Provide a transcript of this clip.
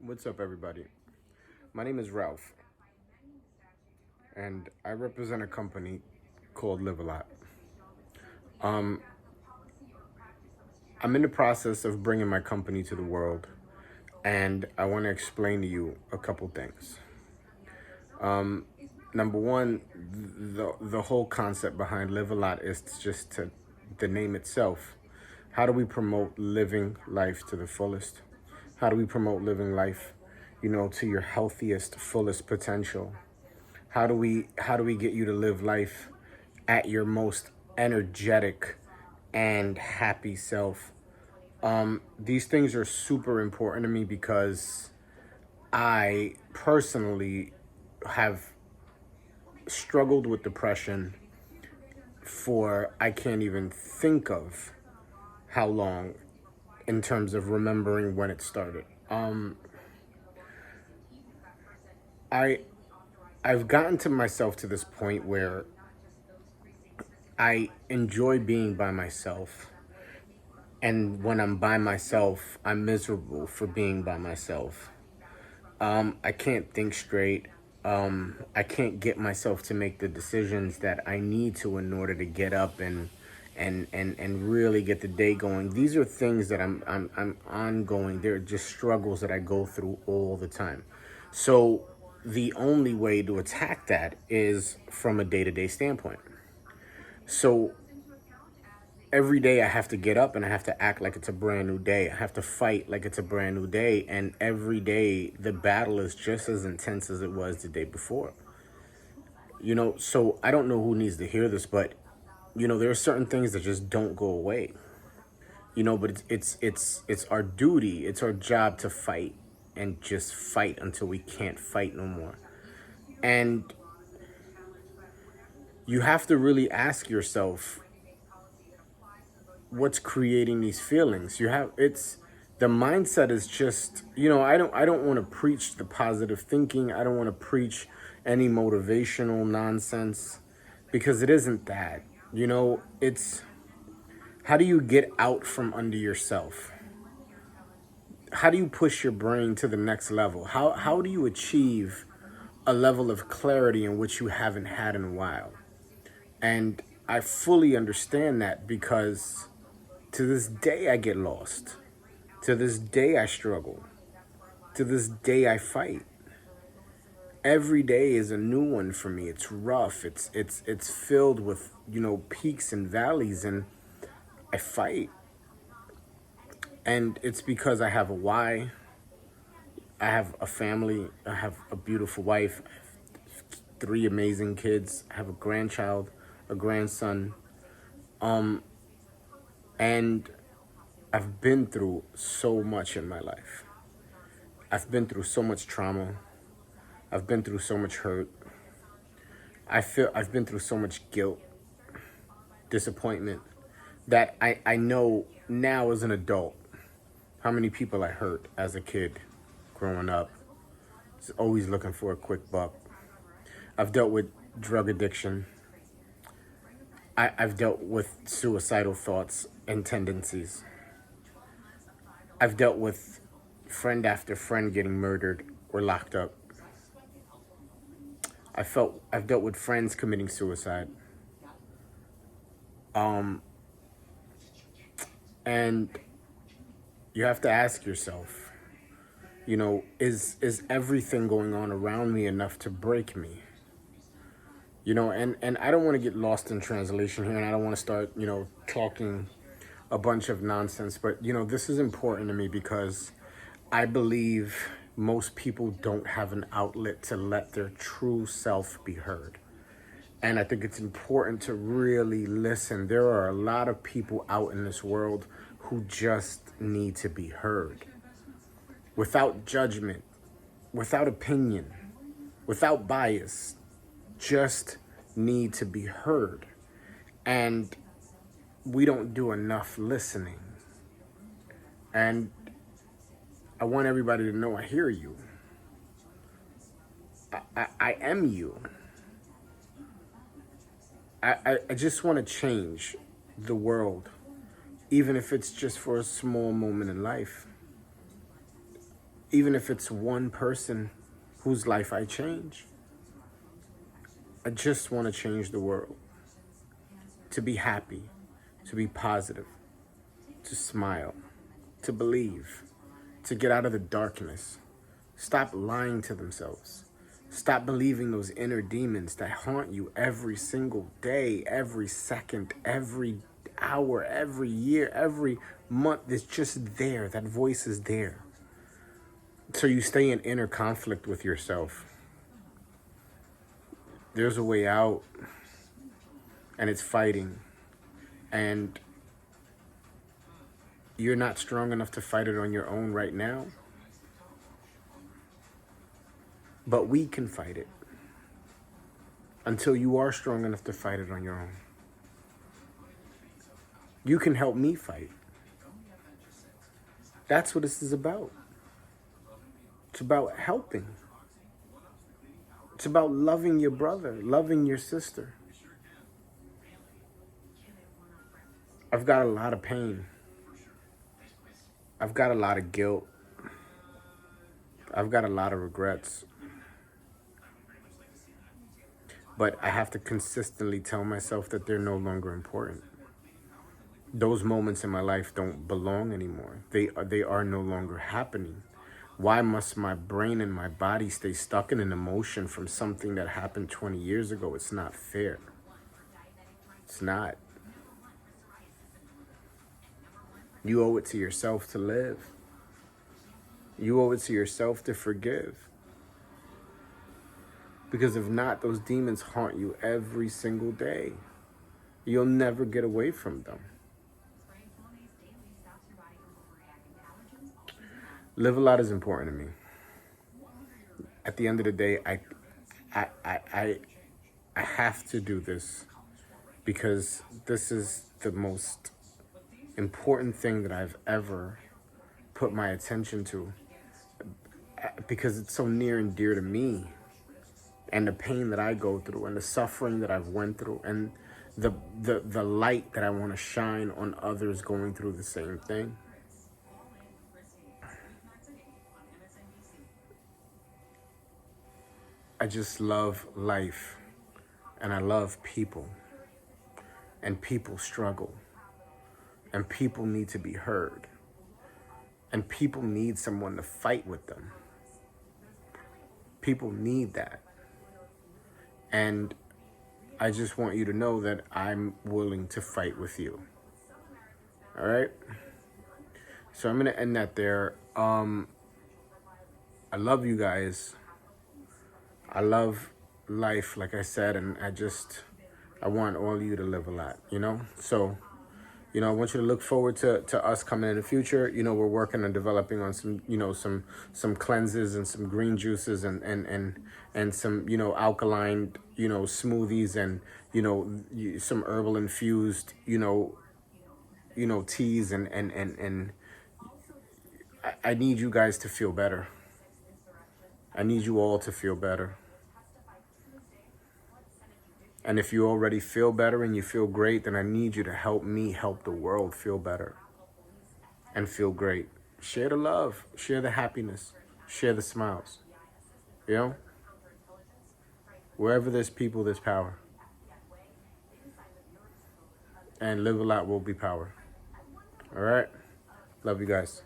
What's up, everybody? My name is Ralph, and I represent a company called Live a Lot. Um, I'm in the process of bringing my company to the world, and I want to explain to you a couple things. Number one, the whole concept behind Live a Lot is just to the name itself. How do we promote living life to the fullest? How do we promote living life, to your healthiest, fullest potential? How do we get you to live life at your most energetic and happy self? These things are super important to me because I personally have struggled with depression for I can't even think of how long in terms of remembering when it started. I I've gotten to myself to this point where I enjoy being by myself. And when I'm by myself, I'm miserable for being by myself. I can't think straight. I can't get myself to make the decisions that I need to in order to get up and really get the day going. These are things that I'm ongoing. They're just struggles that I go through all the time. So the only way to attack that is from a day-to-day standpoint. So every day I have to get up and I have to act like it's a brand new day. I have to fight like it's a brand new day. And every day the battle is just as intense as it was the day before. So I don't know who needs to hear this, but there are certain things that just don't go away. But it's our duty, it's our job to fight and just fight until we can't fight no more. And you have to really ask yourself what's creating these feelings. It's the mindset is just, I don't want to preach the positive thinking. I don't want to preach any motivational nonsense because it isn't that. It's how do you get out from under yourself? How do you push your brain to the next level? How do you achieve a level of clarity in which you haven't had in a while? And I fully understand that because to this day I get lost. To this day I struggle. To this day I fight. Every day is a new one for me. It's rough. It's filled with, peaks and valleys, and I fight. And it's because I have a why. I have a family. I have a beautiful wife. I have three amazing kids. I have a grandchild, a grandson. And I've been through so much in my life. I've been through so much trauma. I've been through so much hurt. I feel I've been through so much guilt, disappointment that I know now as an adult how many people I hurt as a kid growing up. Just always looking for a quick buck. I've dealt with drug addiction. I've dealt with suicidal thoughts and tendencies. I've dealt with friend after friend getting murdered or locked up. I've dealt with friends committing suicide. And you have to ask yourself, is everything going on around me enough to break me? And I don't want to get lost in translation here, and I don't want to start, talking a bunch of nonsense, but this is important to me because I believe most people don't have an outlet to let their true self be heard. And I think it's important to really listen. There are a lot of people out in this world who just need to be heard without judgment, without opinion, without bias, just need to be heard. And we don't do enough listening. And I want everybody to know I hear you. I am you. I just want to change the world, even if it's just for a small moment in life. Even if it's one person whose life I change. I just want to change the world. To be happy, to be positive, to smile, to believe, to get out of the darkness. Stop lying to themselves. Stop believing those inner demons that haunt you every single day, every second, every hour, every year, every month. It's just there. That voice is there. So you stay in inner conflict with yourself. There's a way out, and it's fighting. And you're not strong enough to fight it on your own right now. But we can fight it until you are strong enough to fight it on your own. You can help me fight. That's what this is about. It's about helping. It's about loving your brother, loving your sister. I've got a lot of pain. I've got a lot of guilt. I've got a lot of regrets. But I have to consistently tell myself that they're no longer important. Those moments in my life don't belong anymore. They are no longer happening. Why must my brain and my body stay stuck in an emotion from something that happened 20 years ago? It's not fair. It's not. You owe it to yourself to live. You owe it to yourself to forgive. Because if not, those demons haunt you every single day. You'll never get away from them. Live a lot is important to me. At the end of the day, I have to do this because this is the most important thing that I've ever put my attention to, because it's so near and dear to me, and the pain that I go through and the suffering that I've went through and the light that I want to shine on others going through the same thing. I just love life, and I love people, and people struggle, and people need to be heard, and people need someone to fight with them. People need that. And I just want you to know that I'm willing to fight with you. All right? So I'm going to end that there. I love you guys. I love life, like I said, and I want all of you to live a lot, So, I want you to look forward to us coming in the future. We're working on developing on some cleanses and some green juices and some, alkaline, smoothies and, some herbal infused, teas and I need you guys to feel better. I need you all to feel better. And if you already feel better and you feel great, then I need you to help me help the world feel better and feel great. Share the love, share the happiness, share the smiles. Wherever there's people, there's power. And live a lot will be power. All right? Love you guys.